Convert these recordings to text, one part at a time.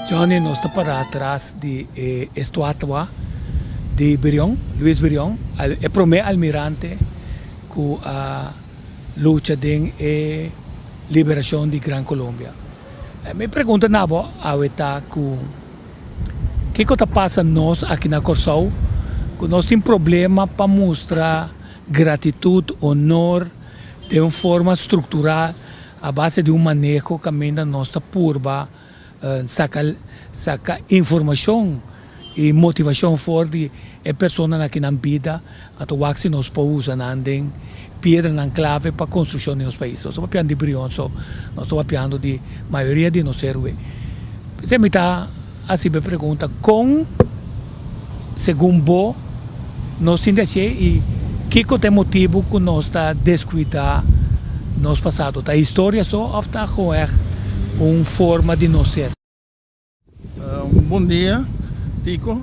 Johnny nos está para atrás de estatua de Birion, Luis Birion, el primer almirante que lucha de liberación de Gran Colombia. Me pergunta nabo ahorita que está passando nós aqui na Corsol, que nós temos problema para mostrar gratitude, honor de uma forma estrutural a base de manejo que a nossa purba saca informação e motivação forte de pessoas aqui na vida, até o que nós podemos usar andem pedra na clave para a construção de nosso país. Nós estamos falando de Birion, nós estamos falando de maioria de nossos heróis. Você me está assim me pergunta segundo você, nós temos e que é o motivo que nós está descuidar nosso passado. A história só ou está uma forma de nós ser. Bom dia, Tico.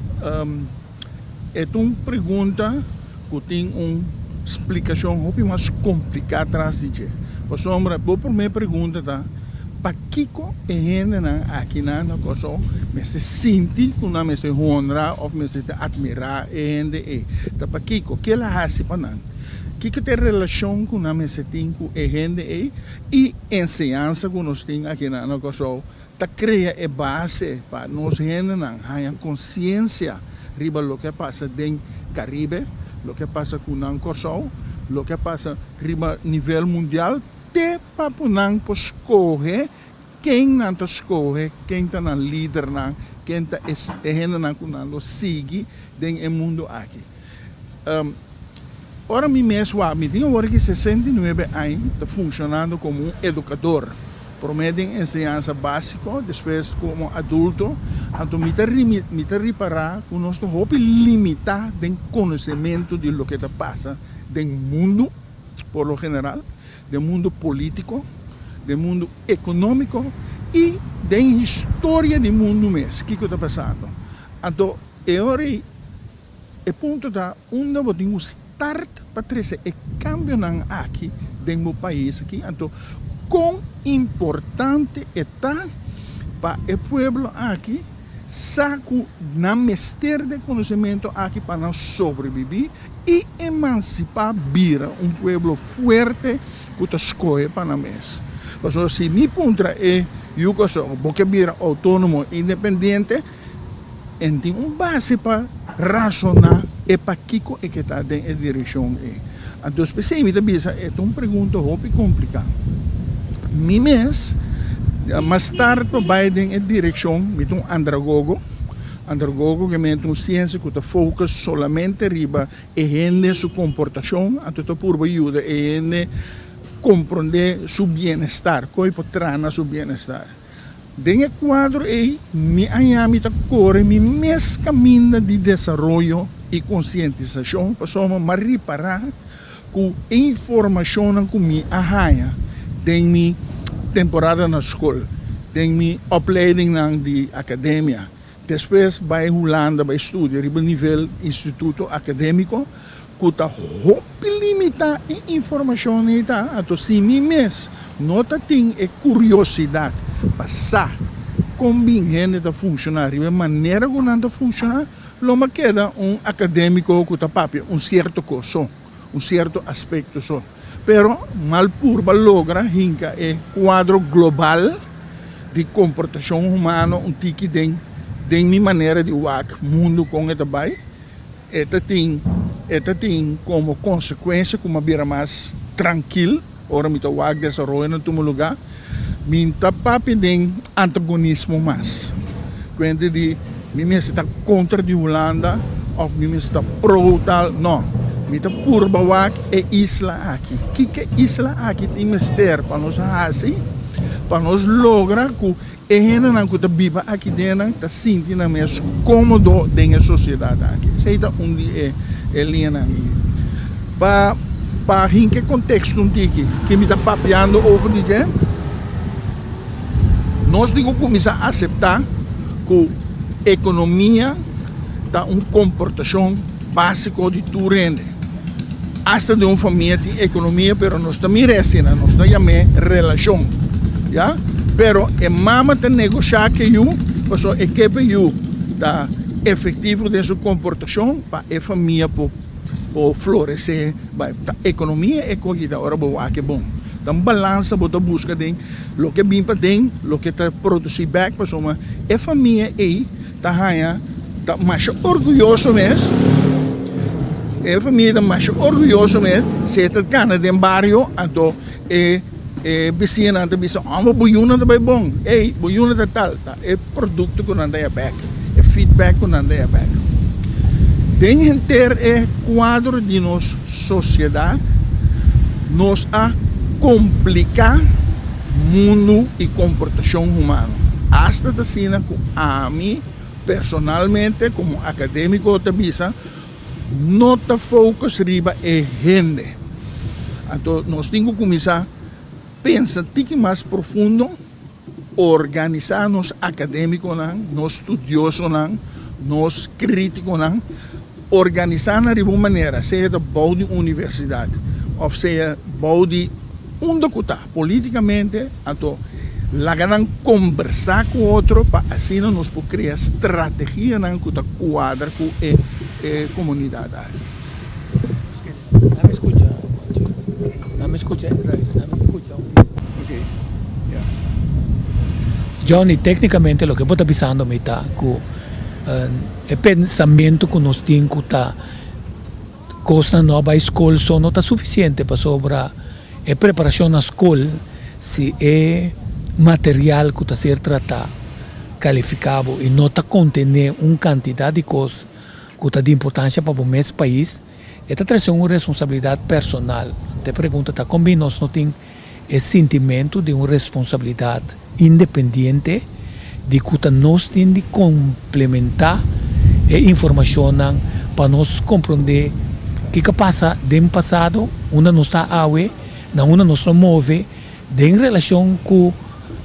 É uma pergunta que tem uma explicação um pouco mais complicada atrás de por sombra, a primeira pergunta tá, para que é gente aqui na coisa, me se sente que não me se honra ou me se admirar gente é, para que ela faz para não, que tem relação com não me se tem com gente e ensinança que nós tem aqui na coisa, tá cria a base para nós gente não tenha consciência riba lo que passa dentro Caribe, lo que passa com o Corsol, lo que passa riba nível mundial, te para não escolher quem não escolhe, quem está na líder não, quem está não sigue dentro do mundo aqui. Ora me mesmo me tenho agora que 69 anos está funcionando como educador. Prometo ensinança básica, depois como adulto, então me reparar que nós estamos limitar o conhecimento de lo que passa no mundo, por lo general, do mundo político, do mundo econômico e da história do mundo mesmo, o que está passando. Então, agora é ponto da onde eu tenho start para trazer o cambio aqui no país aqui. Então, quão importante está para o povo aqui saco na mestre de conhecimento aqui para nós sobreviver e emancipar vira povo forte que escolhe para nós. Porque se mi ponto é eu porque vira autônomo independente, tem base para razonar e para que está em direção. Então, especialmente, é uma pergunta muito complicada. Mimes, mais tarde vai em direção de um andragogo que é uma ciência que foca somente riba e gente sua comportação, então por ajuda e gente compreender seu bem-estar, como pode trazer seu bem-estar. Dentro do quadro aí, me anhama corre mi mes caminho de desenvolvimento e conscientização, para me reparar com a informação que me arranha tem minha temporada na escola, tem minha opleiding de academia. Depois vai Holanda, vai estudar no nível instituto acadêmico, que está limitar a informação. Então, se mim mesmo não tem curiosidade passar como gente está funcionando, de maneira que não está funcionando, não queda acadêmico que está papel, certo coisa, certo aspecto só. Pero Malpurba logra hinca quadro global de comportação humana, tiki de minha maneira de ver mundo com esta bai. Esta tem como consequência como vira mais tranquilo, ora me tá desenvolvendo no lugar, me tá papi de antagonismo mais. Quando de me está contra de Holanda ou me está pro tal, não. Mita purbawak é isla aqui. Que é isla aqui tem mistério para nós fazer, para nós lograr que a gente não está viva aqui dentro, está sentindo mais cômodo dentro da sociedade aqui. Isso é onde é linha aqui. Para em que contexto que me está papeando over de gente, nós temos que começar a aceitar que a economia está uma comportação básica de tudo rende. Hasta de uma família tem economia, mas nós também recebemos, nós também relação, já? Pero a mama tem negociar que eu Por eso é que eu tá efetivo de sua comportação para a família por florescer, a economia é coisa agora boa que bom. Então balança bota busca de lo que bem para tem, lo que tá produzir back para soma a família aí tá ganha tá mais orgulhoso mesmo. A família tá mais orgulhoso mesmo, se tá cana de barrio, então vizinha anda bisa, boiuna tá bem bom, boiuna tá tal, tá é produto que anda aí back, é feedback que anda aí back. Tem que ter quadro de nossa sociedade, nos a complicar mundo e comportação humano. Hasta da cena com a mim, personalmente, como acadêmico, não está focus riba gente. Então, nós temos que começar a pensar mais profundo, organizar nos acadêmicos, nos estudiosos, nos críticos, organizar de uma maneira, seja de bouw de universidade, ou seja, bouw de onde está politicamente, então, lá conversar com o outro, para assim nós podemos criar estratégia que está quadra com a comunidade. Não me escuta, não me escuta, não me escuta. Okay. Yeah. Johnny, tecnicamente, o que eu estou pensando é que o pensamento que nós temos que costa nova escola só não está suficiente para sobre a preparação na escola se é material que está ser tratado, qualificado e não está contendo uma quantidade de coisas que está de importância para o mesmo país, está trazendo uma responsabilidade personal. Te pergunta, como nós não temos esse sentimento de uma responsabilidade independente de que nós temos de complementar a informação para nós compreender o que passa no passado, onde nós está onde nós nos move, em relação com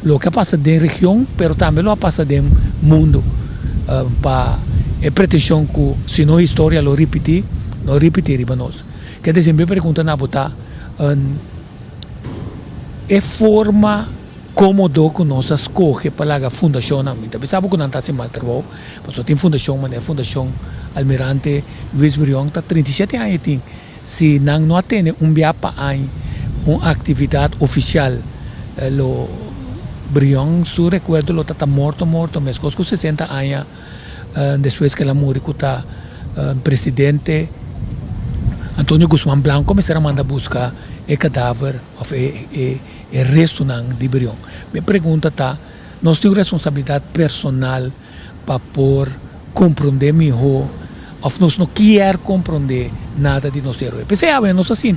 o que passa na região, mas também o que passa no mundo. Para a pretensão que, se não a história lo repetir, não repetir para nós. Quer dizer, sempre pergunta na botar é forma cômodo que nós escolhe para a fundação. Então, sabe que não está sem mal trabalho, mas tem fundação, mas a fundação Almirante Luiz Brion está 37 anos. Se não tem uma atividade oficial, o Brion, se recuerdo, está morto, mas com 60 anos, depois que ele morreu, está presidente Antônio Guzmán Blanco começaram a mandar buscar o cadáver, o resto de Brion. Me pergunta, nós temos responsabilidade personal para por compreender melhor, ou nós não queremos compreender nada de nosso herói. Pensei, nós assim,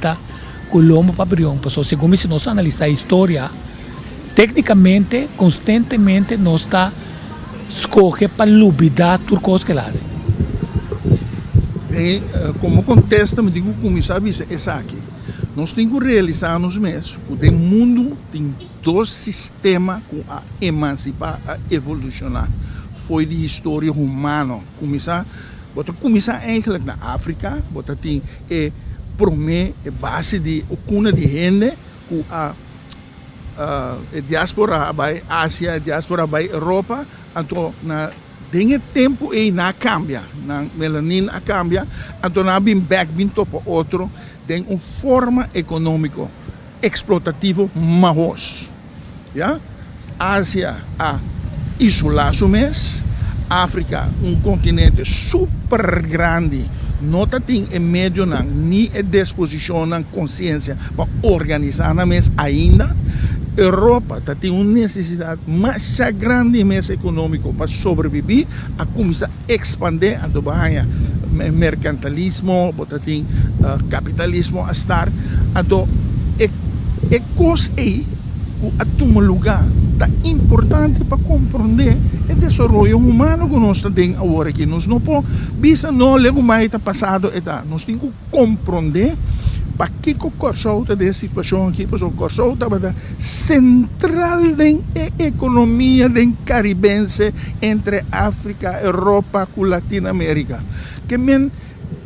com o lombo para Brion, segundo se nós analisar a história, tecnicamente, constantemente, nós está escolhe para duvidar por coisas que ele faz. Como contesta, me digo como sabe isso aqui. Nós temos que realizar nos mesmos. O mundo tem dois sistemas que a emancipar, a evolucionar. Foi de história humana. Começar eigenlijk na África, bota tem a base de cuna de gente que a diáspora vai Ásia, a diáspora vai Europa, então na tem tempo e na cambia, na melanina cambia, então na bem back bem topo outro, tem uma forma econômica explotativa maior. Ja? Ásia a isolar-se mês, África continente super grande, não tem em meio nem a disposição, nem consciência para organizar na mês ainda. Europa tem uma necessidade mais grande mês econômico para sobreviver, a começar a expandir a mercantilismo, tem capitalismo a estar, então é coisa aí a tomar lugar tá importante para compreender o desenvolvimento humano que nós temos agora aqui. Nós não podemos bisa não lego mais está passado nós temos que compreender para que o corso da situação aqui, porque o corso está central da economia da caribense entre África, Europa e Latinoamérica. Que men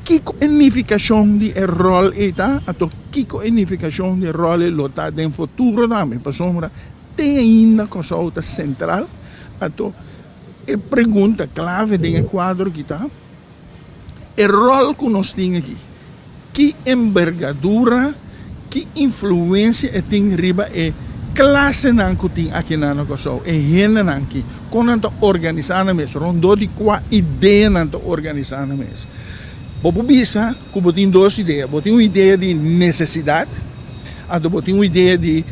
que unificação de rol está, então que unificação de rol está no futuro também, para sombra tem ainda corso central, então a pergunta clave do quadro que está, o rol que nós temos aqui, que envergadura, que influência tem riba e classe que tem aqui na nossa e gente aqui, quando nós organizamos mesmo, rondo de qual ideia nós organizamos mesmo. Bobo bisa, que tem duas ideias, tem uma ideia de necessidade, e tem uma ideia de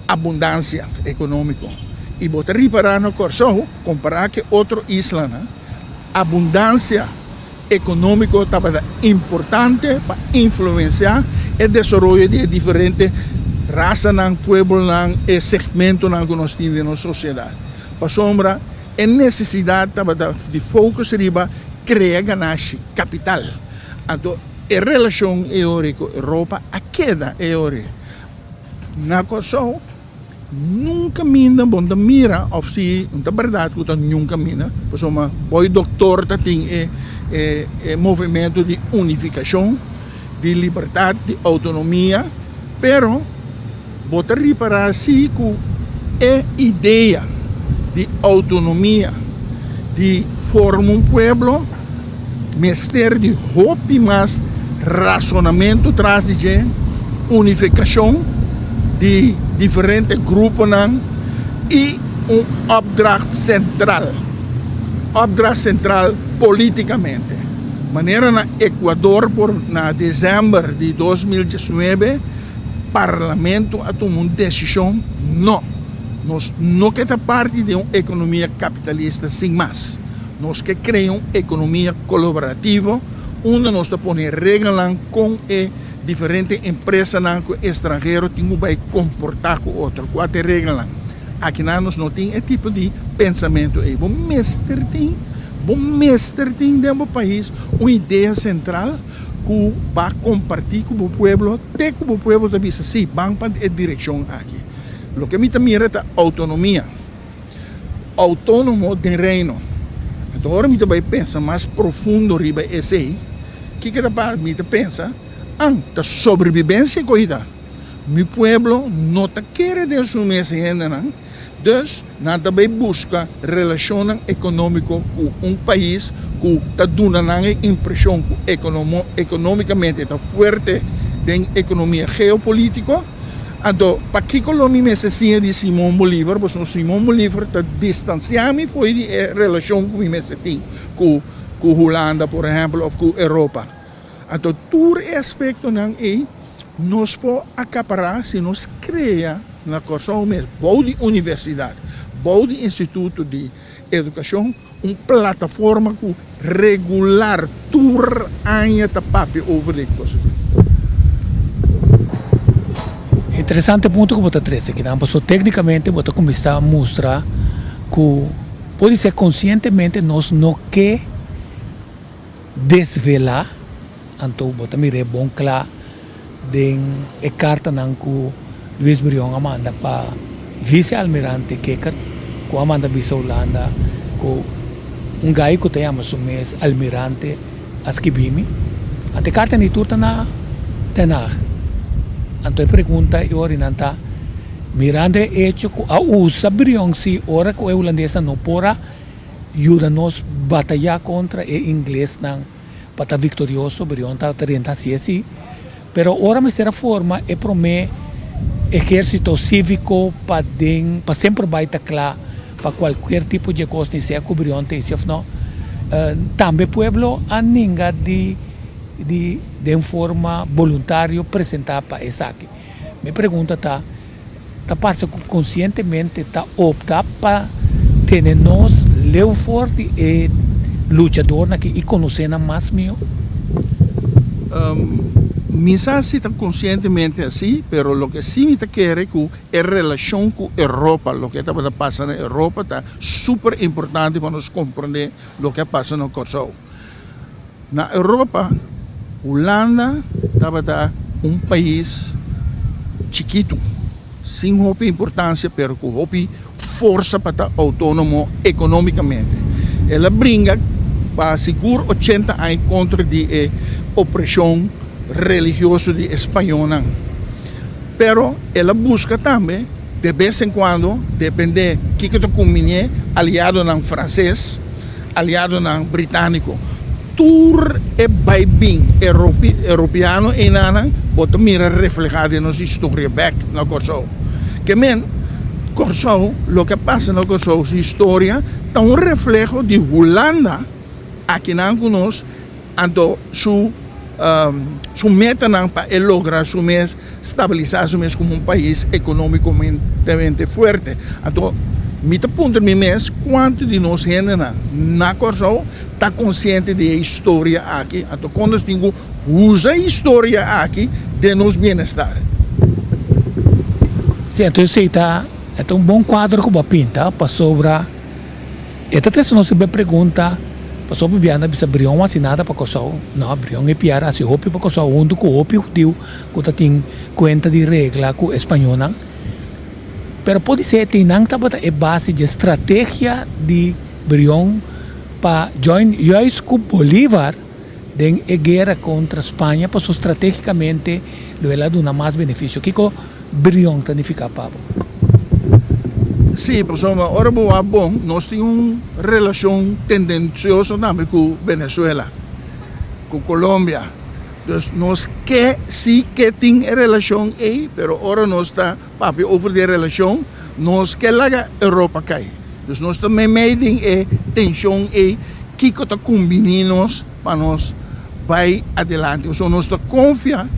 abundância econômica. E botar reparar no corso, comparar com outra isla, né? Abundância econômica estava importante para influenciar o desenvolvimento de diferentes raças, pueblos e segmentos que nós temos na sociedade. Para sombra, a necessidade estava de foco riba criar ganância, capital. Então, a relação com a Europa, a queda é na corso, nunca mina bom da mira of si não verdade que nunca mina pois uma boi doutor tem movimento de unificação de liberdade de autonomia pero botar reparar si que é ideia de autonomia de formar pueblo mestre de hope mas razonamento traz de unificação de diferentes grupos e opdracht central politicamente. Maneira na Equador na dezembro de 2019 parlamento a tomar uma decisão nós não queremos parte de uma economia capitalista sem mais. Nós que criamos uma economia colaborativa onde nós põe regras com diferentes empresas estrangeiras têm que comportar com outro. Quatro regras. Aqui nós não temos esse tipo de pensamento. Bom mestre tem dentro do país uma ideia central que vai compartilhar com o povo, até que o povo também sim, vão para a direção aqui. O que me mira é a autonomia. Autônomo do reino. Então, agora me pensa mais profundo riba esse aí. O que me pensa? A sobrevivência coida. Meu povo não quer de assumir essa gente, não. Dus, nós também busca relação econômica com um país que está dando a impressão que economicamente está forte em economia geopolítica. Então, para que Colômbia me assim de Simão Bolívar, porque Simão Bolívar está distanciado foi de relação que me tem com Holanda, por exemplo, ou com Europa. Então, todo aspecto nós podemos acaparar se nós criamos na corção mesmo, bom de universidade, bom de instituto de educação, uma plataforma que regular todo ano de papel over de coisas. Interessante ponto que você traz aqui, porque tecnicamente você começar a mostrar que pode ser conscientemente nós não quer desvelar, então você me é bom claro de a carta que Luis Brion amanda para vice-almirante Keker, que amanda bisa Holanda, que gai que tem mês almirante Askibimi, a carta ni turta na tenag. Então a pergunta é orinanta mirando hecho que a usa Brion si ora que o holandesa não pora ajuda-nos batalhar contra o inglês não para estar vitorioso Brion está tentando ser assim. Pero ora me será forma é para mim exército cívico para sempre vai estar claro para qualquer tipo de coisa se cobrir ontem se não também pueblo a ninguém de forma voluntária apresentar para essa aqui. Me pergunta tá passa conscientemente tá optar para ter nós leu forte e lutador aqui e conhecer mais meu. Misa se está conscientemente assim, pero lo que sí me quer é que a relação com a Europa, lo que está passando na Europa, está super importante para nós compreender o que passa no Kosovo. Na Europa, Holanda estava um país chiquito, sem muita importância, pero com muita força para estar autônomo economicamente. Ela brinca para segurar 80 anos contra a opressão religiosa de espanhola. Pero ela busca também, de vez em quando, depende do que tu convinha, aliado ng francês, aliado ng britânico. Tur e baibing europeano e nanang bota mira reflejado nos história back na Corsou. Que men Corsou, lo que passa na Corsou, sua história, tá um reflejo de Holanda aqui na conosco, anto su meta não para lograr su mês estabilizar su mês como um país economicamente forte. Então, mita ponto mi mês quanto de nós gente na Corsou está consciente de história aqui. Então, quando nós temos usa a história aqui de nos bem-estar. Sim, então eu sei, tá? É um bom quadro que eu pinta para sobre. Esta três não se me pergunta. Pasó por biana bisa brion asinada para Corsou. Não, brion é piar assim hopi para Corsou onde com hopi tiu que tem conta de regra com espanhola. Pero pode ser que não tá é base de estratégia de brion para join juiz com Bolívar den a guerra contra Espanha passou estrategicamente lo ela dá mais benefício. Kiko brion tanifica pabo. Sim, pessoal, ora bom, nós temos uma relação tendenciosa também com Venezuela, com Colômbia. Então, nós que tem relação aí, mas ora nós está papi over de relação, nós que lá a Europa cai. Então, nós também medem a tensão aí, que está combinando para nós vai adelante. Então, nós está confiando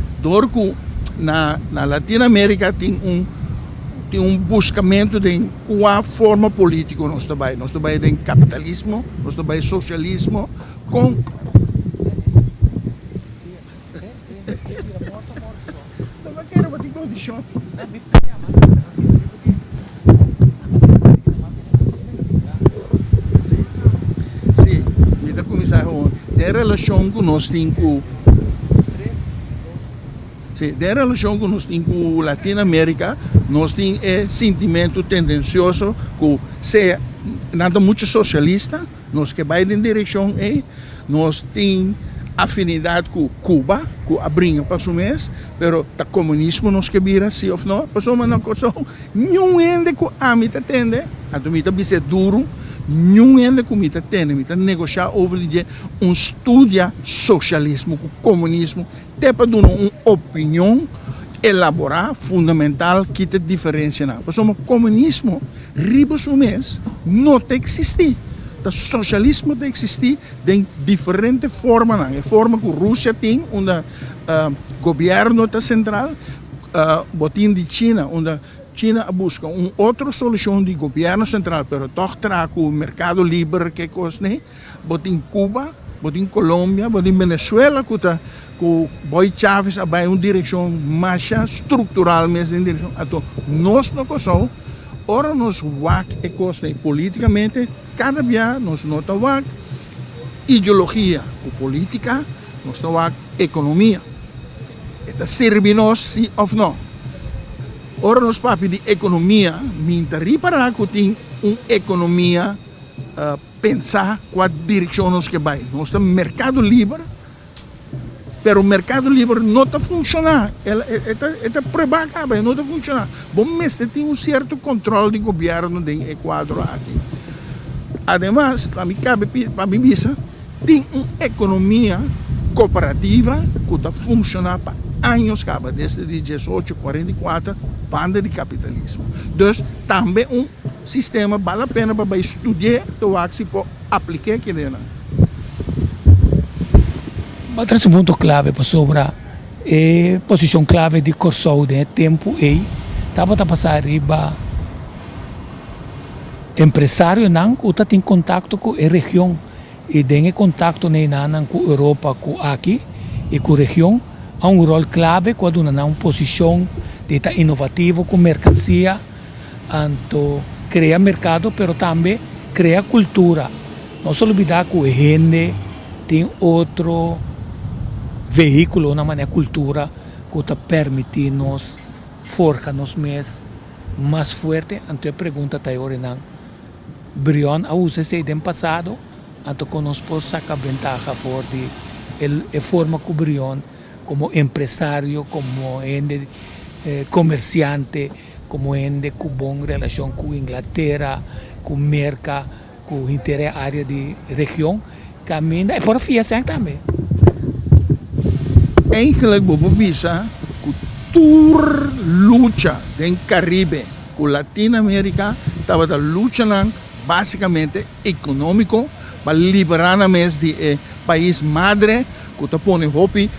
que na Latinoamérica tem um buscamento de qual forma política nós trabalhamos. Nós trabalhamos em capitalismo, nós trabalhamos em socialismo, com... Sim, me dá comissário, de relação que nós temos com... Sim, de relação que nós temos com a Latinoamérica, nós temos sentimento tendencioso que seja nada muito socialista, nós que vai em direção aí, nós temos afinidade com Cuba, com a brinca para o mês, mas o comunismo nós que vira, sim ou não, mas uma coisa, nenhum ende que a mim atende, a mim vai ser duro, nenhum ende que me atende, me negociar over estudia socialismo, com comunismo, até para dar uma opinião elaborar fundamental que te diferencia não. Porque o comunismo ribos um mês não tem existir. O socialismo tem existir de diferentes formas. A forma que a Rússia tem, onde governo central, botin de China, onde China busca uma outra solução de governo central, mas toch traz o mercado livre que coisa, né? Botin Cuba, botin Colômbia, botin Venezuela, que o Boy Chávez vai uma direção mais estrutural mesmo, direção. Então, nós não gostamos, ora nós wak e coisa politicamente, cada dia nós não wak ideologia, com política, nós não wak economia. Eta serve nós sim ou não. Ora nós papi de economia, minta reparar que tem uma economia pensar qual direção nós que vai. Nós temos mercado livre. Pero o mercado livre não está funcionando. Está prebacado, não está funcionando. Bom, mas tem um certo controle de governo do Equador aqui. Ademais, para mim, tem uma economia cooperativa que está funcionando para anos, desde 1844, banda de capitalismo. Então, também um sistema vale a pena para estudar, para se aplicar aqui dentro. Outro ponto clave sobre a posição clave de Corsou de tempo e estava a passar riba empresário não que está em contato com a região e tem contato não com a Europa com aqui e com a região há um rol clave quando não uma posição de estar inovativo com mercancia então cria mercado pero também cria cultura não só olvidar que a gente tem outro veículo, uma maneira cultura que está permitindo-nos forjar-nos mais forte. Então a pergunta está agora não. Brion a usa-se no passado, então que nós podemos sacar vantagem for de forma que Brion como empresário, como comerciante, como com boa relação com Inglaterra, com merca, com interesse área de região, caminha e por fia também. Eigenlijk bobobisa ku tour lucha den Caribe com Latinoamérica estava da lucha nan basicamente econômico para liberar mes de país madre que ta pone hopi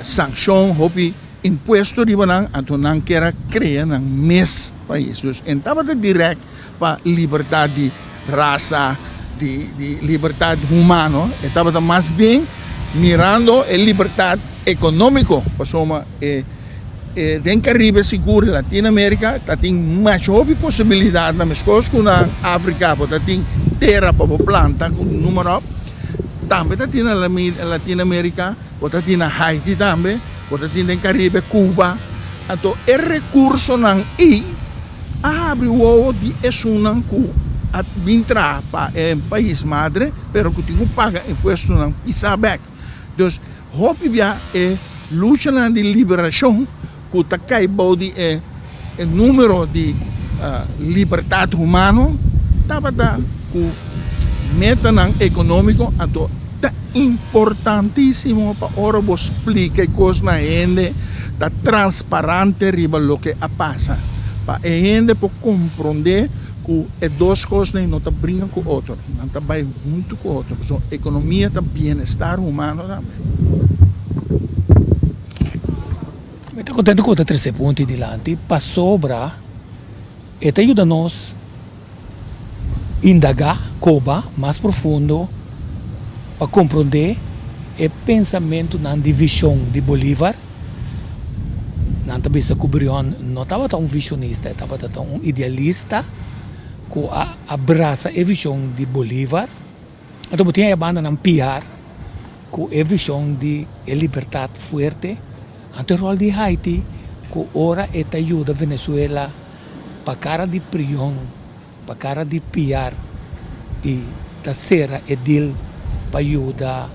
sanção hopi imposto riba nan anto nan kera criar nan mes país dus estava da direct para liberdade de raça de liberdade humano estava da mais bem mirando a liberdade econômico pasoma den Caribe seguro Latinoamérica tem mais possibilidade na mescos com na África porque tem terra para planta com número também tem na Latinoamérica porque tem na Haiti também porque tem den Caribe Cuba então o recurso não abre o ovo de esunan com a entrar para país madre pero que tem que pagar imposto não isa back então hope via luta de liberação que tá caibodi o número de liberdade humano tava da com meta econômico então tá importantíssimo para ora vos explicar coisas na gente tá transparente riba lo que passa para a gente por compreender que é duas coisas não tá brincando com o outro não tá vai junto com o outro então economia tá bem-estar humano também. Estou contente com os 13 pontos de lante para sobra e te ajuda nós indagar coba mais profundo para compreender o pensamento na divisão de Bolívar. Não estava se cobrindo, não estava tão visionista, estava tão idealista que abraça a visão de Bolívar. Então tinha a banda não piar com a visão de liberdade forte. Ante o rol de Haiti, que ora te ajuda a Venezuela para cara de prião, para cara de piar e terceira edil para ajudar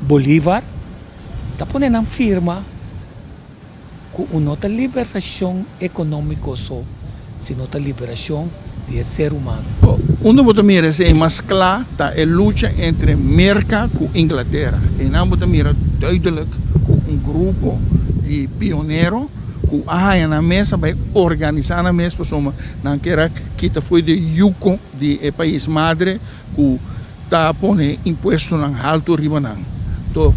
Bolívar, está ponendo em firma que não é liberação econômica só, sino a liberação de ser humano. Onde você mira é mais claro tá a luta entre América e Inglaterra. E não você mira duidelijk com grupo de pioneiros que na mesa vai organizar na mesa pessoa não quer que foi de Yuko de país madre que tá pone imposto na alto riba não. Então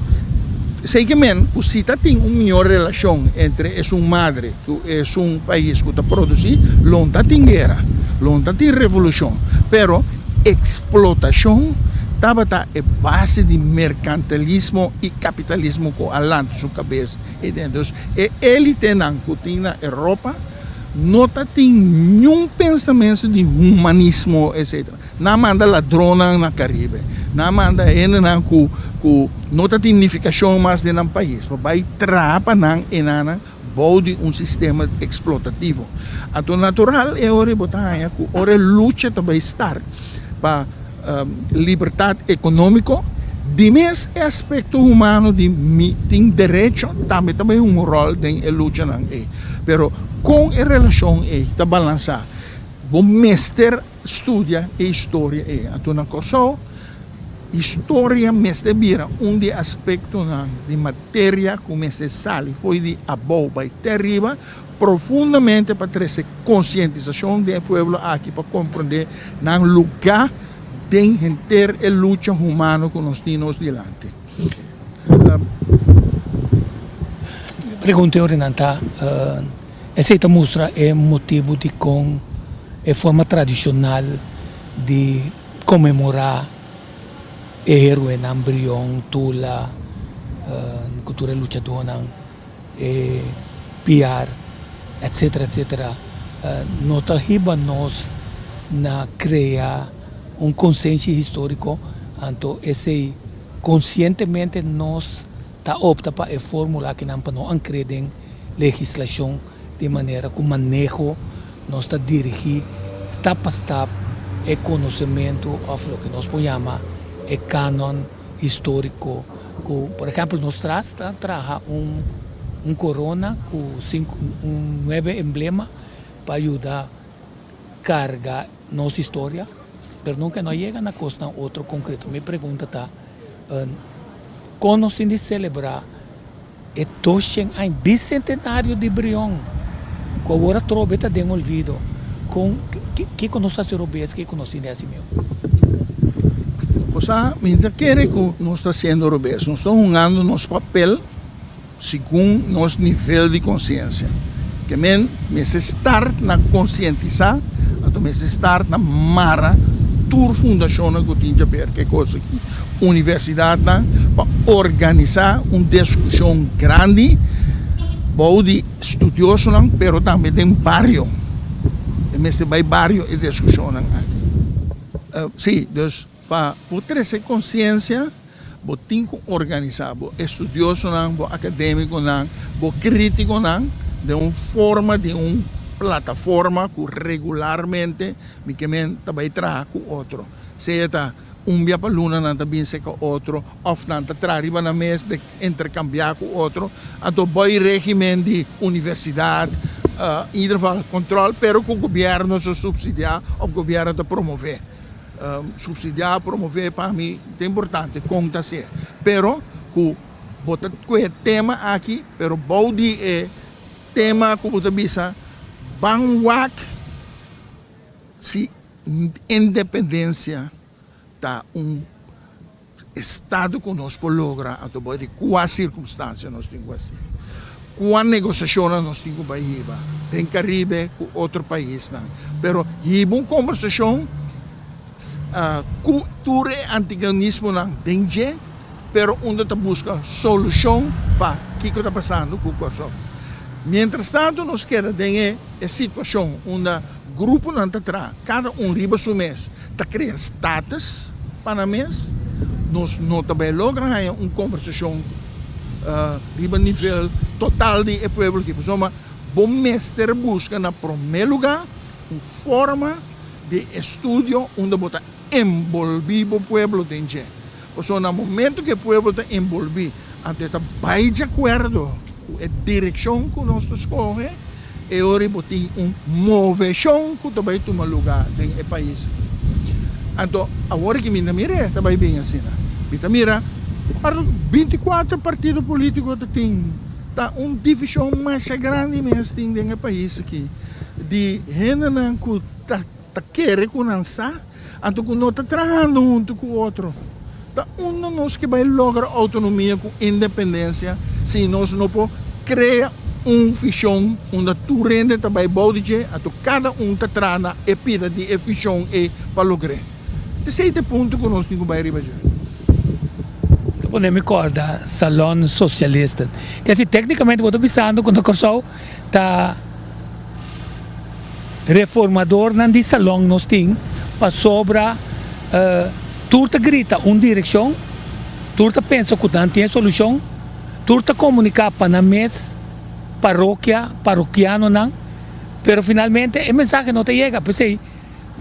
seguimento o cita tem uma melhor relação entre é madre que é país que está produzindo lonta tem guerra lonta tem revolução pero explotação estava a base de mercantilismo e capitalismo com alante sua cabeça e dentro ele tem na na Europa não tem nenhum pensamento de humanismo etc não manda ladrona na Caribe não manda ele não não tem unificação mais dentro do país vai trapa não e não bode sistema explotativo então natural é hora botar que hora luta também estar para liberdade econômica de mes aspecto humano de tem direito também rol em luta não pero com a relação está balançar o mestre estuda a história então na coisa história mestre vira de aspecto de matéria como se sale foi de abou vai terrível profundamente para trazer conscientização do povo aqui para compreender no lugar de ter a luta humana que nós temos diante. Pergunta Renata, essa mostra é motivo de com a forma tradicional de comemorar o herói na embrião, tula, cultura luchadora, piar, etc, etc. Nota riba nós na criar consciência histórico, então esse conscientemente nós tá opta para a fórmula que não acredem legislação de maneira que o manejo nós está dirigir step a step o conhecimento of lo que nós chamamos o canon histórico que, por exemplo nós traz corona com 9 emblemas para ajudar a carga nossa história, mas nunca não chega na costa outro concreto. Me pergunta tá, quando se celebrar é tochen ein bicentenário de Brion, com agora trobeta de olvido, com que conosce europeus que conhecem assim meu. Cosa, mientras quiere que nós está sendo europeus, nós estamos jugando nosso papel segundo nosso nível de consciência. Que men se start na conscientizar, então se start na mara tur fundação que tinha per que coisa aqui, universidade para organizar uma discussão grande, bom de estudioso não, pero também tem barrio, nesse barrio e discussão aqui. Sim, dus para ter essa consciência, você tem que organizar, você estudioso não, você acadêmico não, você crítico não, de uma forma, de uma plataforma que regularmente me também traz com outro. Seja dia para luna não também se com outro, ou não traz na mesa de intercambiar com outro, então bom regime de universidade, em ieder geval controle, pero que o governo se subsidiar ou o governo te promover. Subsidiar, promover para mim é importante, conta-se. Pero que botar o tema aqui, pero bom é tema que você bisa bangwak se independência tá estado que nós logra a toda de qual circunstância nós temos assim, qual negociação nós temos para ir, tem Caribe com outro país, não. Pero e uma conversação cultura antiganismo não tem je, pero onde tá busca solução para o que está passando com o coração. Mientras tanto, nós queremos ter a situação onde o grupo não está atrás, cada riba seu mês, está criando status para o mês, nós não também logramos uma conversação riba nível total de povo que pessoa bom mestre busca na primeiro lugar uma forma de estudo onde bota envolver o povo tem gente. Porque no momento que o povo está envolvido, até está bem de acordo a direção que nós escolhemos, e agora tem uma moveção que também toma lugar no país. Então, agora que me mira, está bem assim. Me mira, para 24 partidos políticos tem uma divisão mais grande mesmo no país aqui. De gente que está querendo conhecer, então que não está trabalhando junto com o outro. Então, nós que vai lograr autonomia com independência, se nós não podemos criar visão onde tu rende também pode então cada está trana e pida de visão e para lograr. Esse é o ponto que nós temos que arribar. Eu me recordo salão socialista. Quer dizer, tecnicamente, eu estou pensando que o Corsol está reformador não de salão nós temos para sobra turta grita uma direção, turta pensa que não tem solução, turta comunicar para a mesa, paroquiano não, pero finalmente a mensagem não te chega, pensei,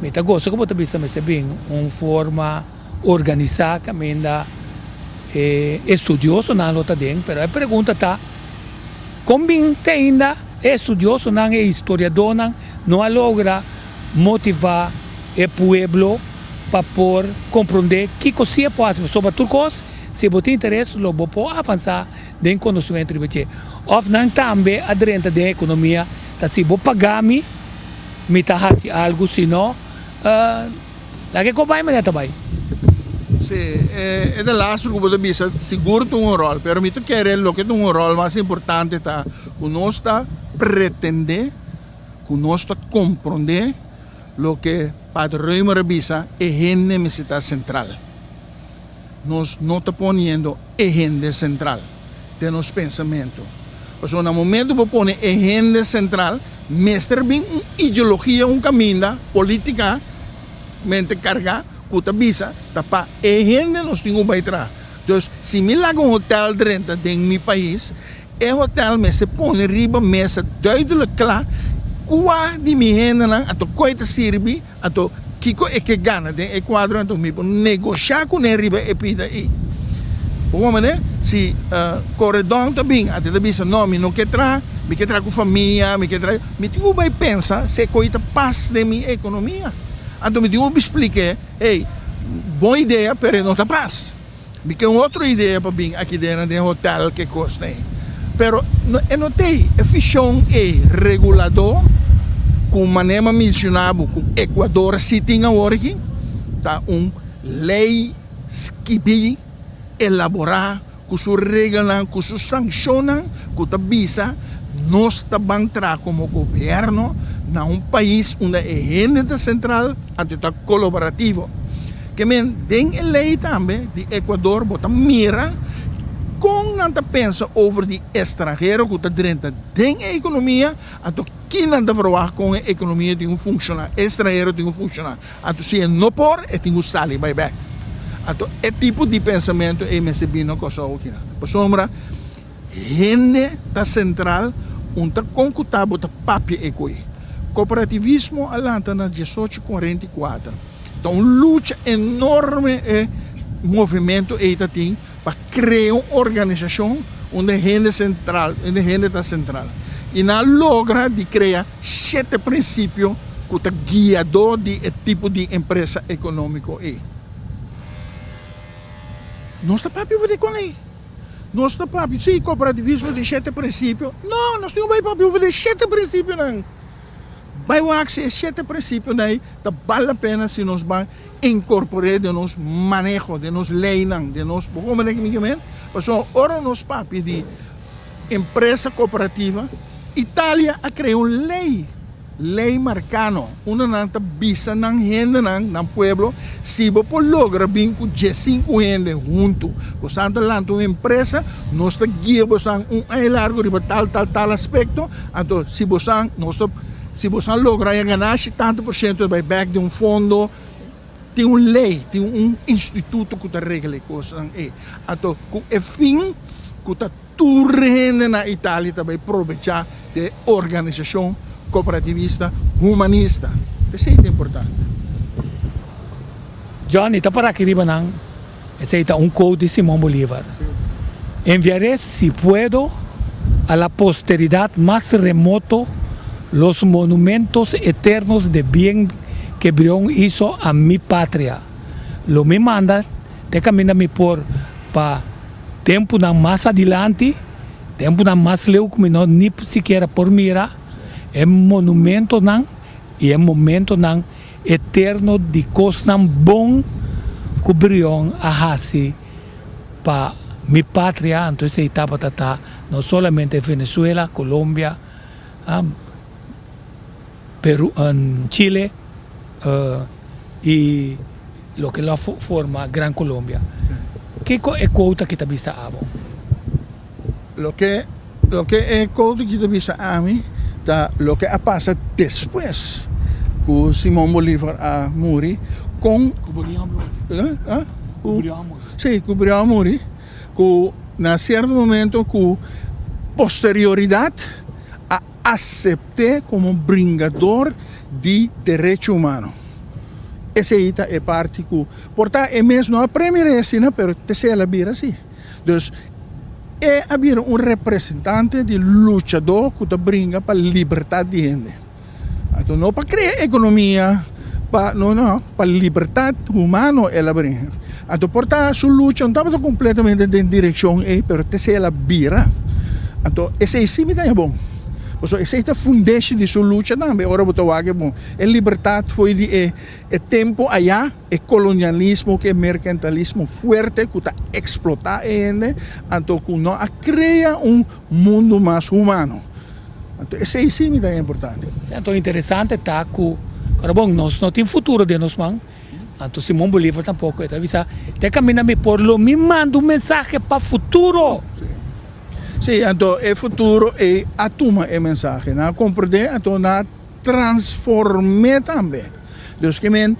me está gosto que você pensa bem, uma forma organizada, caminha estudioso não está dentro, pero a pergunta está, como ainda é estudioso não é historiador não logra motivar o povo para por compreender que coisa pode fazer sobre tudo coisa, se você tem interesse, você pode avançar em conhecimento de você. Ou não também aderente da economia, se você pagar me está fazendo algo, senão, lá que vai, mas está bem. Sim, é da last que você bisa seguro tem rol, pero me quer lo que tem rol mais importante tá, que nós está pretender, que nós está compreender lo que Padre Marabisa é gente necessidade central. Nós não está ponendo agenda central de nosso pensamento. Porque no momento que põe agenda central, mestre bem uma ideologia, um caminho política, mente carga, que bisa, para agenda nós temos que entrar. Então, se me lago um hotel dentro de meu país, o hotel me se põe riba mesa duidelijk klaar, qual de minha gente não, ato coita sirve, ato kiko é que gana de quadro então me negociar com ele riba e pida aí. Como né? Se corredor também, até também se nome não quer tra com família, me quer tra, me tenho vai pensar se coita paz de minha economia. Então me digo, me explique, hey, boa ideia, pero não está paz. Me quer outra ideia para vir aqui dentro de hotel que custa. Pero eu não tenho, a fichão é regulador, com maneira mencionável, com Equador sitting agora aqui, tá lei que elaborar, com su regulam, com su sancionam, com a visa, nós também como governo, na país onde é agenda central, ante está colaborativo. Que men tem a lei também de Equador, bota mira, com nanta pensa over de estrangeiro, que está dentro da economia, então que nanta falar com a economia tem funcionar, estrangeiro tem funcionar. Então se não por, é tem sair by back. Então é tipo de pensamento é me sebino coisa aqui. Por sombra, gente da central, tá concutado da papi ecoí. Cooperativismo alanta na 1844. Então, luta enorme é movimento tem para criar uma organização onde a gente central, onde a gente está central. E na logra de criar 7 princípios que está guiador de tipo de empresa econômica é. Nós está papi vou com aí. Nós está papi, sim, cooperativismo de 7 princípios. Não, nós temos papi vou de 7 princípios não. Vai o axé 7 princípios daí, tá vale a pena se nós vamos incorporar de nos manejo, de nos lei de nos, como é que me chama? Então, ora nós papi de empresa cooperativa, Itália a criou lei marcano, uma nanta bisa nang gente nang pueblo, se você logra vir com 5 gente junto, portanto lá uma empresa, nós está guia você largo de tal aspecto, então se você nós se você logra ganhar tanto por cento vai back de fundo, tem uma lei, tem instituto que regula coisas. Então, com o fim, que está tudo na Itália vai aproveitar de organização cooperativista humanista. Isso é importante. John, ito para que riba nang, ese ita code de Simón Bolívar. Enviaré, si puedo, a la posteridad más remoto los monumentos eternos de bien que Brión hizo a mi patria. Lo me manda, te camina mi por pa tempo más adelante, tempo más leu como no ni siquiera por mira, é monumento nan e é momento nan eterno de coisa bom que Brión ahasi pa mi patria, entonces etapa tata, no solamente Venezuela, Colombia, Perú, Chile y lo que la forma Gran Colombia. ¿Qué es cuota que te vista abo? Lo que es cuota que te vista a mí, lo que pasa después que Simón Bolívar a morir con sí, que Brión morir, que en cierto momento que posterioridad acepté como bringador de direito humano. Essa é parte que, portanto, é mesmo a primeira ensina, mas terceira vira assim. Então, haver representante de lutador que brinca para a liberdade de gente. Então, não para criar economia, para a liberdade humana ela brinca. Então, portanto, sua luta não estava completamente em direção, mas terceira vira. Então, esse é sim é bom. So, essa é a fundação de sua luta também. Ora, bom, a liberdade foi de tempo allá, o colonialismo, que é mercantilismo forte, que está explotando ainda, então que não cria mundo mais humano. Então, essa é sim é importante. Então, interessante tá que, bom, nós não temos futuro de nós, man. Então, Simón Bolívar tampouco. Então, te camina por lo me manda mensagem para o futuro. Sim, então o futuro é a toma a mensagem, não compreender, então na transformar também. Então que men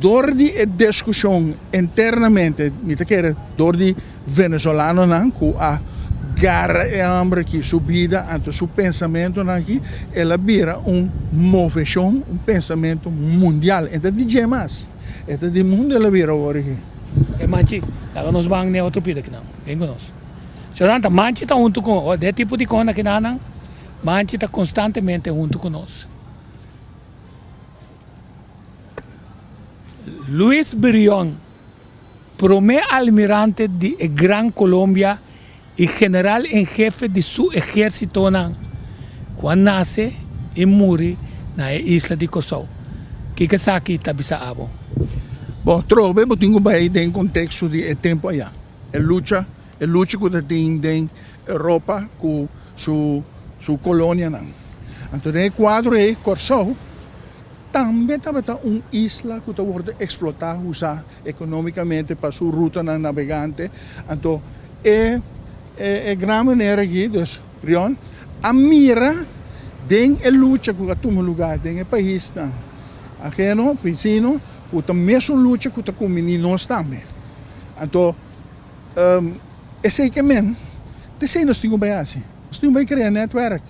door die discussie internamente, me te quer, door die venezolano não, que a garra e hambre que subida, então seu pensamento aqui, ela vira moveção, pensamento mundial, então de mais, então de mundo ela vira agora aqui. É manchi, agora nós vamos nem outro pida aqui não, vem conosco. Portanto, manchi está junto com, o tipo de coisa que não, manchi está constantemente junto conosco. Luis Brión, primer almirante de Gran Colombia y general en jefe de su ejército, cuando nace y muere en la isla de Kosovo. ¿Qué que sabe tabisa abo? Bom, trove, eu tenho bem em contexto de tempo aí. É luta que tem em Europa com sua colônia não. Então, o quadro é Kosovo. Também estava uma isla que está sendo explotada, usada economicamente para sua ruta navegante. Então, é grande maneira aqui, dus, Rion, a mira tem a luta que toma lugar tem o país não. Aqui no vizinho, que a mesma luta que com meninos também. Então, essencialmente, nós temos bem assim. Nós temos bem criar network.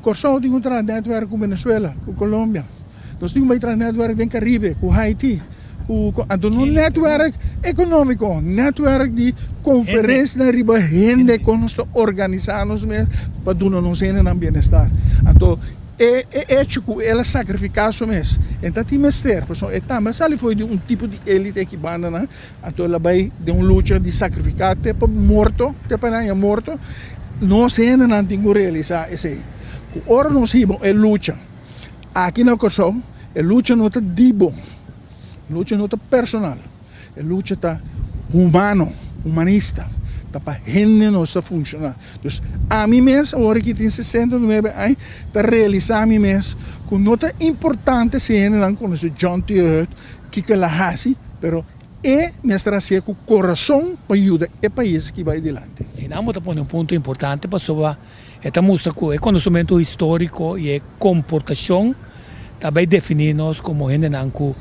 Kosovo tem um network com Venezuela, com Colômbia. Nós temos bem network com Caribe, com Haiti. Então, um network econômico, network de conferência na riba, gente que nós organizamos para dar nos no bem-estar. Então, é tipo, ela sacrificar isso mesmo. Então, tem mestre, mas ele foi de um tipo de elite que banda, né? Então, ela vai de uma luta de sacrificar até para morto, nós ainda não temos realizar isso aí. Ora nós temos a luta. Aqui na Kosovo, a luta não está dibo, a luta não está personal, a luta está humanista. Para gente não está funcionando. Então, a mim mesmo, agora que tem 69 anos, está realizando a mim mesmo que não é importante se ainda não conhece John T. Hurt, que ela faz, mas é mestre com o coração para ajudar o país que vai adiante. E não vou pôr ponto importante para sobre esta mostra que o conhecimento histórico e a comportação também definimos como gente não com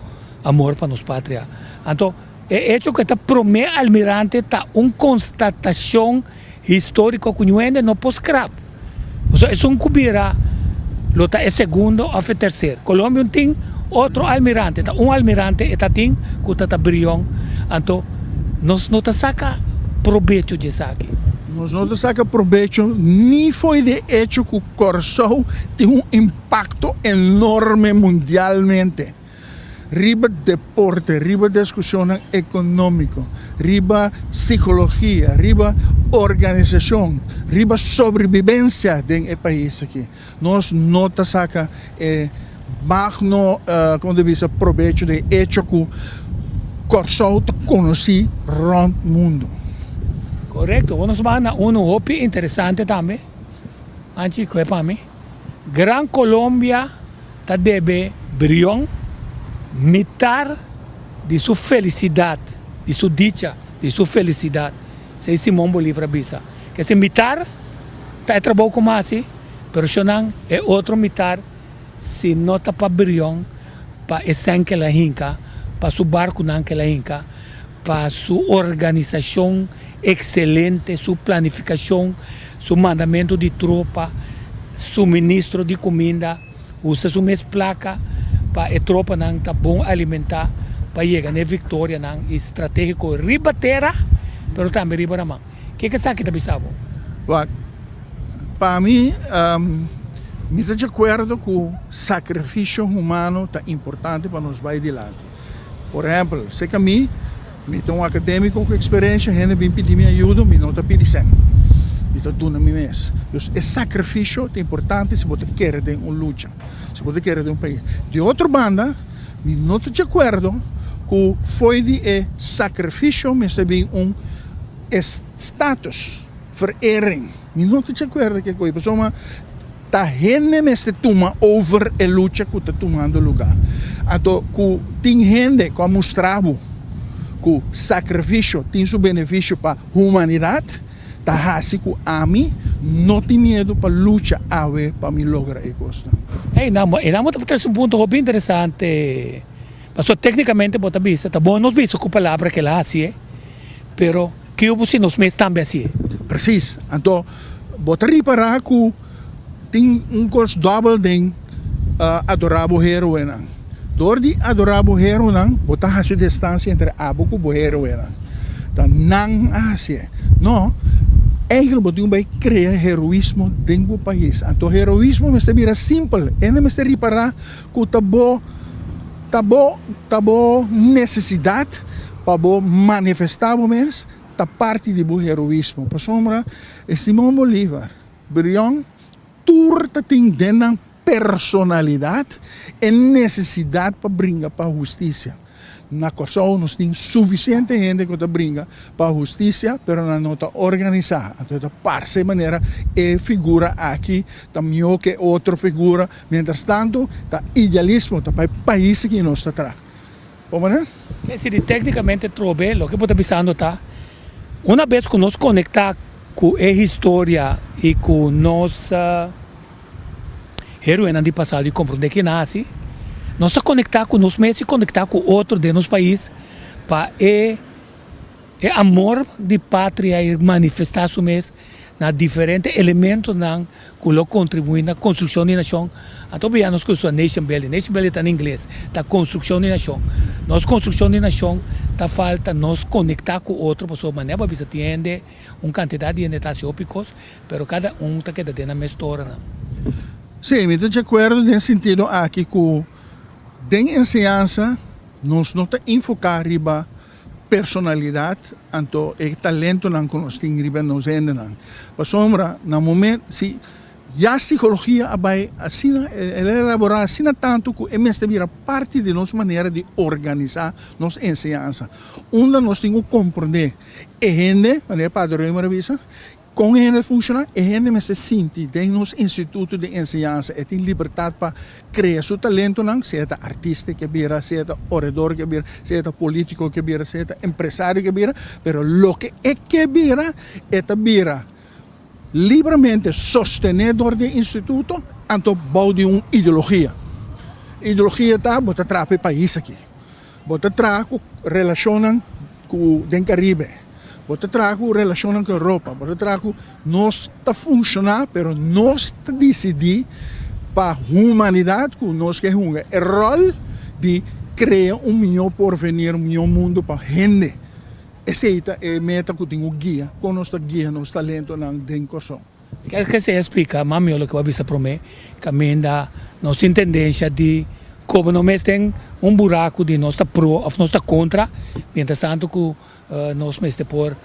amor para nossa pátria. Então, é hecho que está primeiro almirante está uma constatação histórica que não ainda não pode escrever. Ou seja, é um cubira, é segundo ou é terceiro. Colômbia tem outro almirante, um almirante está tem que está brilhando. Então, nós não saca proveito disso aqui. Nós não saca proveito, nem foi de hecho que o Kosovo tem um impacto enorme mundialmente. Riba deporte, riba discussão econômica, riba psicologia, riba organização, riba sobrevivência do país aqui. Nós não saca magno, como diz, proveito de hecho que Kosovo conhece rond mundo. Correto. Vamos a um hobby interessante também. Antes que para mim, Gran Colombia está deve brilhar mitad de sua felicidade, de sua dicha, de sua felicidade. Se Simão Bolívar bisa. Que se mitad está trabalhando como assim, pero não é outro mitad se não está para brilhar, para esse que la hinca, para su barco não que la hinca, para sua organização excelente, sua planificação, seu mandamento de tropa, suministro de comida, usa sua mesma placa para a tropa não tá bom alimentar para chegar na vitória não estratégico riba terra, pero também riba na mão. Que sabe que tá bisabo? Para mim, me estou de acordo que o sacrifício humano é importante para nos vai adiante. Por exemplo, sei que me estou um acadêmico com experiência, gente vem pedir minha ajuda, me não está pedindo. Me estou dando a mim mesmo. Então, esse sacrifício é importante se você quer ter uma luta, se você quer ter um país. De outra banda, me não estou de acordo que foi de sacrifício, mas também status, verering. Me não estou de acordo que a pessoa está gente mesmo toma over a luta que está tomando lugar. Então, tem gente que mostrar que o sacrifício tem seu benefício para a humanidade, tá assim que a mim não tem medo para lutar para me lograr isso. Não, trazer um ponto bem interessante. Mas tecnicamente, bota vista, tá bom, nós vimos com a palavra que ela hace, pero que eu se nos mês também assim. Precis. Então, bota reparar que tem curso double de adorável heroína. Door die adorável heroína, bota a sua distância entre abo e o heroína. Então, não assim. Não. Eigenlijk moet je criar heroísmo dentro do país. Então, heroísmo é simples. Ainda me reparar que tabo necessidade para manifestar o mês da parte do heroísmo. Por sombra, Simão Bolívar, Brion, turta tem dena personalidade e necessidade para brincar para a justiça. Na Kosovo nós temos suficiente gente que brinca para a justiça, mas não está organizada. Então, parece de maneira é figura aqui, também que outra figura. Mientras tanto, está idealismo, está para o país que nós está atrás. Como é? Se tecnicamente trobe, o que pode pensando está, uma vez que nós conectar com a história e com nossa heroína de passado e compreender que nasce, nós estamos conectar com nós mesmos e conectar com outro de nosso país para o amor de pátria e manifestar isso mesmo na diferentes elementos que contribuem na construção da nação. Então, nós que nation building está em inglês, está construção da nação. Nossa construção da nação está falta nós conectar com outro pessoa, mas não precisa ter uma quantidade de tópicos, mas cada está quedando na mesma história. Sim, eu estou de acordo nesse sentido aqui que den enseñanza nós não enfocar riba personalidade, anto e talento não que nós temos riba nos ainda. Para sombra, no momento, se a psicologia vai assim, ela elaborar assim tanto que é mesmo vira parte de nossa maneira de organizar nossa enseñanza. Onde nós temos que compreender é gente, maneira padrão maravilhosa, com ele funciona, ele se sente dentro dos institutos de ensinança, tem liberdade para criar seu talento, seja artista que vira, seja orador que vira, seja político que vira, seja empresário que vira, mas o que é que vira, livremente sostenedor do instituto, anto bouw de uma ideologia. Ideologia está, bota trapa o país aqui, bota trapa relaciona com o Caribe. Bota trago relação com a Europa, bota trago nós está funcionar, mas nós está decidir para a humanidade que nós quer hunga. É rol de criar melhor porvenir, melhor mundo para a gente. Essa é a meta que tem o guia, com nosso guia, nosso talento na dencoção. Quero que você explique, mami, o que vai vir para mim, que a nossa tendência de como nós temos buraco de nós está pro ou nós está contra, mientras tanto que nós mesmo por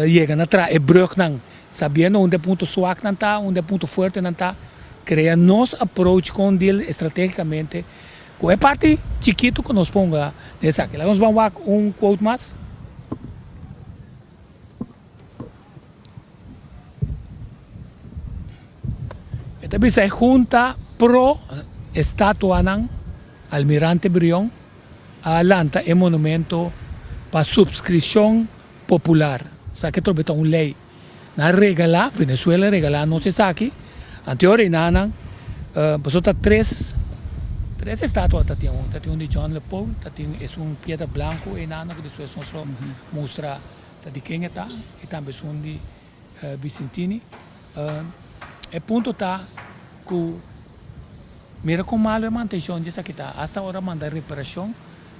chegar atrás e brug não, sabendo onde é ponto suave não está, onde é ponto forte não está, criar nosso approach com ele estrategicamente, com a parte chiquito que nós ponga nessa aqui. Nós vamos ver quote mais. Esta vez é junta pro estátua ng Almirante Brion, alanta é monumento para subscrição popular. Sa que trobe uma lei na regala Venezuela regala não se sabe anterior na passou tá três estátuas tá tem um de John Leopold tá tem é um pedra branco e nana que depois nós mostra tá de quem está e também um de Vicentini é ponto tá que mira como malo é manutenção dessa que tá hasta hora mandar reparação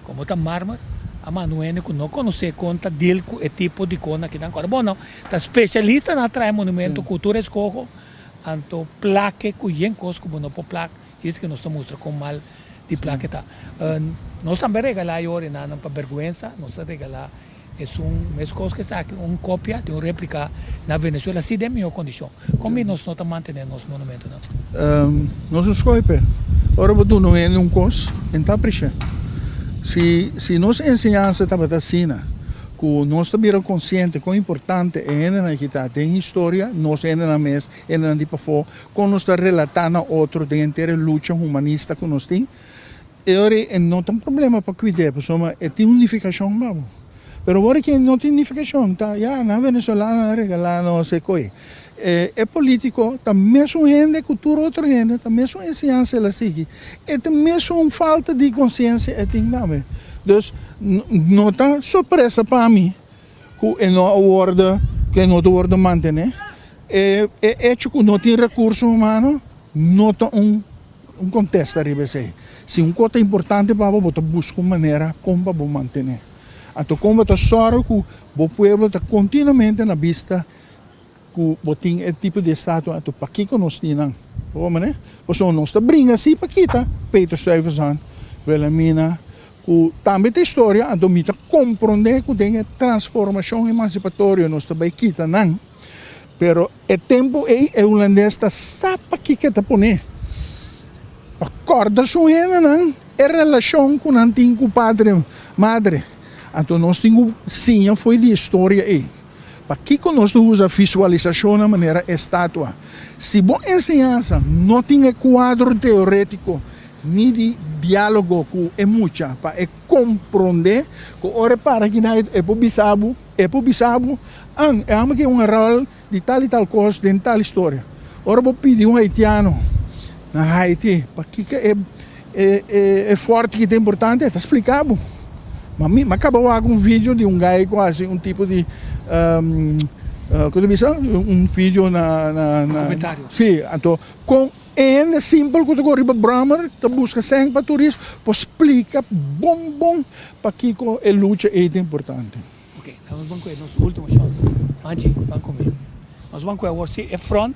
como tá mármore a manuene que não conhece conta dele com o tipo de cona que dá agora. Bom, não, tá especialista na trai monumento cultura escojo, anto plaque que yen cos como não por plaque, diz que nós estamos mostrando como mal de plaque tá. Nós também regalar agora na para vergonha, nós regalar é mesmo coisa que sabe uma cópia de uma réplica na Venezuela se de melhor condição. Como nós não estamos mantendo nosso monumento não? Nós escolhemos. Ora botou não é um cos, então pricha. Se nossa ensinança estava assim, que nós estamos conscientes quão importante é na equidade, tem história, nós ainda na mesa, ainda de para fora, quando nós estamos relatando a outro de inteira luta humanista que nós temos, e não tem problema para cuidar, porque tem unificação, vamos. Mas agora que não tem unificação, tá? Já na Venezuela regalar não sei coi. É político, tá mesmo gente, cultura outra gente, tá mesmo ensinança ela sigue. É mesmo uma falta de consciência é tem também. Então, não tá surpresa para mim que não aborda, que não aborda manter, é hecho que não tem recurso humano, não tá contexto arriba sei. Se um coisa importante para botar buscar uma maneira como para manter. Então, como está sorro que o povo está continuamente na vista que botem esse tipo de estátua para que nós temos, como né? Porque nós está brinca assim para aqui tá, Peter Stuyvesant, Wilhelmina, que também tem história, a domita compreender que tem a transformação emancipatória, nós também quita, não. Pero o tempo é o holandês está sapa que está poner. Acorda suena, não? É relação com o antigo padre, madre. Então nós temos sim, foi de história aí. Para que nós usa visualização de maneira estátua. Se bom ensinança não tem quadro teórico, nem de diálogo com é muita, para compreender que ora para que é por bisabo, é que um rol de tal e tal coisa dentro de tal história. Ora vou pedir um haitiano na Haiti, para que é forte que é importante, está explicado. Mas acabou com um vídeo de um gajo quase um tipo de um vídeo na Comentário. Sim, então com é simples que tu arriba Brahmer, tu busca sangue para turismo, pues explica bom para que a luta é importante. Ok, nós vamos com o nosso último shot. Antes, vamos comer. Nós vamos com o orsi é front.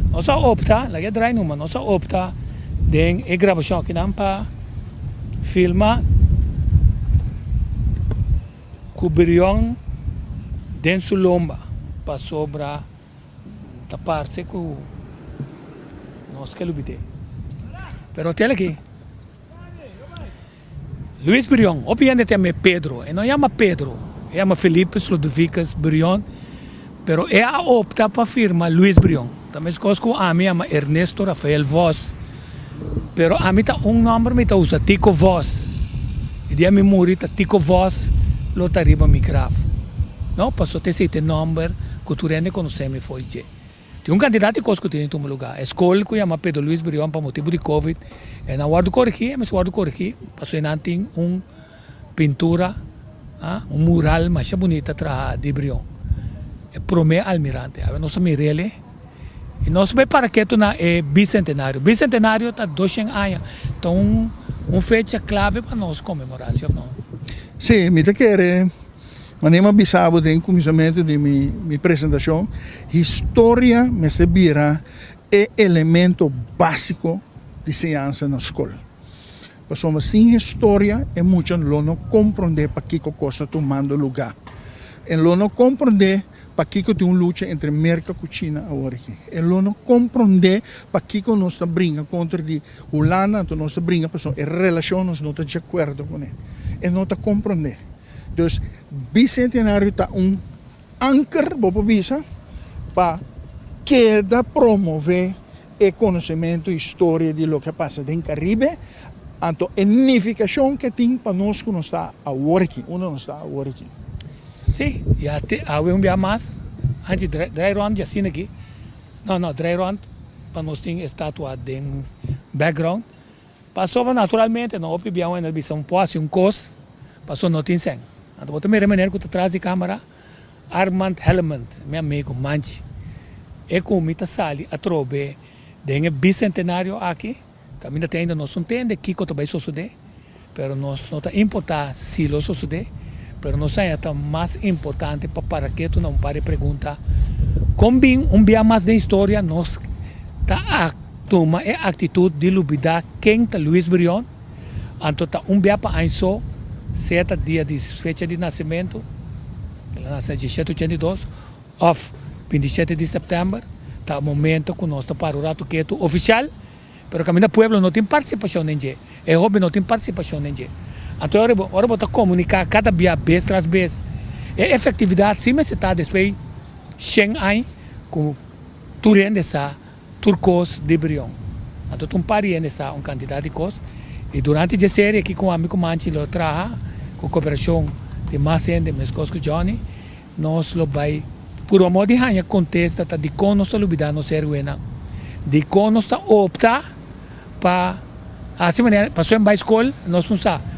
Nós opta, lá é dry numa, nós opta de a gravação que não para filmar cobrião dentro da lomba para sobra tapar-se com nós que lubite. Pero até aqui. Luís Brion, obviamente é Pedro, e não chama Pedro, chama Felipe Ludovicus Brion, pero é a opta para firma Luís Brion. Também se conosco a mim chama Ernesto Rafael Voss, pero a mim tá nome me tá usa Tico Voss. E dia me morri tá Tico Voss, lo tá riba mi graf. Não, passou ter esse nome que tu rende conhecemos foi je. Tem candidato que conosco tem em um lugar. A escola que chama Pedro Luís Brion para motivo de Covid, e na guarda corrigir, mas guarda corrigir, passou em tem pintura, mural mais bonita de Brion. É Promé Almirante. A nossa Mirele. E nós vamos para que na bicentenário. Bicentenário está 200 anos. Então, fecha clave para nós comemorar, não? Sim, me quer. Manema bisabo tem começamento de minha apresentação. História me servira é elemento básico de ciência na escola. Porque sem história é muito não compreender para que coisa tomando lugar. E não compreender para que tem uma luta entre América e China agora aqui. E não compreender para que nós estamos brincando contra de Holanda, nós estamos brincando porque a relação nós não estamos de acordo com ele. E não está compreender. Então, bicentenário está anchor para promover o conhecimento e história de lo que passa no Caribe, a unificação que tem para nós que não está agora aqui, não está agora aqui. Sim, e até um dia mais, antes dry round já assim aqui, não, dry round, para nós ter estátua de background, passou naturalmente, não houve uma visão posse, cos, passou não tem sangue. Então, vou também remener que tu traz a câmera Armand Helmand, meu amigo Manchi. E como está sali a trobe de bicentenário aqui, que ainda não entende que vai suceder, mas nós não está importar se lo suceder, mas nós é mais importante para que tu não pare perguntar como dia mais da história nós tá toma a atitude de lubidar quem tá Luís Brion, então tá dia para só certo dia de fecha de nascimento, que ela nasceu em 1782, ou 27 de setembro, está o momento que nós estamos para o rato quieto oficial, mas que o povo não tem participação nem je, e o jovem não tem participação nem je. Então, agora vou comunicar cada dia, vez tras vez, a efetividade, sim, mas está depois, 100 anos, com tu rende essa turcos de Brion. Então, tu pari essa quantidade de coisas, e durante a série aqui com o amigo Manchi lo traha, com a cooperação de Massen, de Mescosco Johnny, nós lo vai, por amor de hanha, contesta de como nós lubida não ser ruim, de como nós opta para, assim maneira, para ser em escola, nós não sabemos,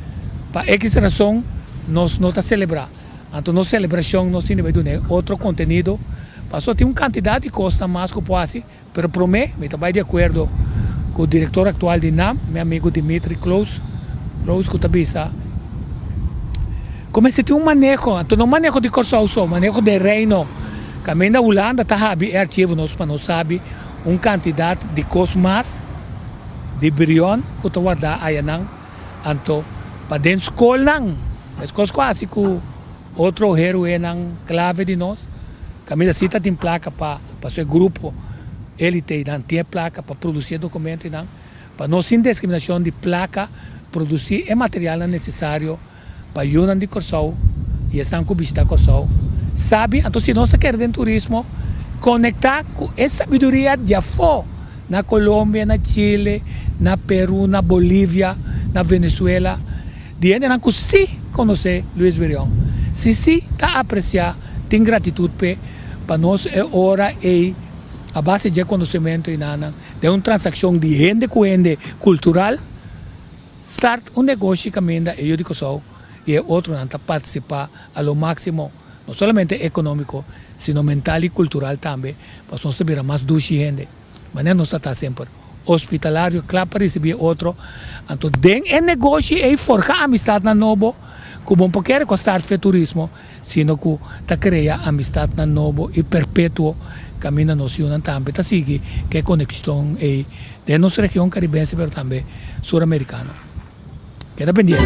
para X razão, nós não está celebrar. Então, nossa celebração, nós temos outro conteúdo, passou tem uma quantidade de coisas mais que pode, mas prometo, me estou de acordo com o diretor atual de NAM, meu amigo Dimitri Klaus que está como se tem manejo, então não manejo de corso só, manejo de reino. Também na Holanda está arquivo nós para nós sabe quantidade de coisas mais de Brion que está guardado aí não Anto, pa den school nang. Escola quase que outro héroe nang clave de nós. Camila cita tem placa para seu grupo. Ele tem placa para produzir documento e para nós sem discriminação de placa produzir o material necessário para Yunan de Corsol e estão com vista Corsol. Sabe, então se nós queremos em turismo conectar com essa sabedoria de afo na Colômbia, na Chile, na Peru, na Bolívia, na Venezuela, de gente que sim conhece Luiz Berion, se sim está apreciar, tem gratitude para nós é hora e a base de conhecimento e nada, de uma transação de gente com gente cultural, start um negócio que caminha eu digo só e outro não participar ao máximo, não somente econômico, sino mental e cultural também, para nós saber mais do gente. Mas não está sempre hospitalário, claro, para receber outro. Então, den é negócio e forjar amistade na novo, como não quer costar o turismo, sino que está criando amistade na novo e perpétuo caminho nos unan também, está seguir que é conexão e de nossa região caribense, mas também sul-americana. Queda pendiente.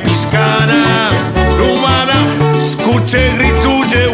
Piscana, rumana, escuche, grituye,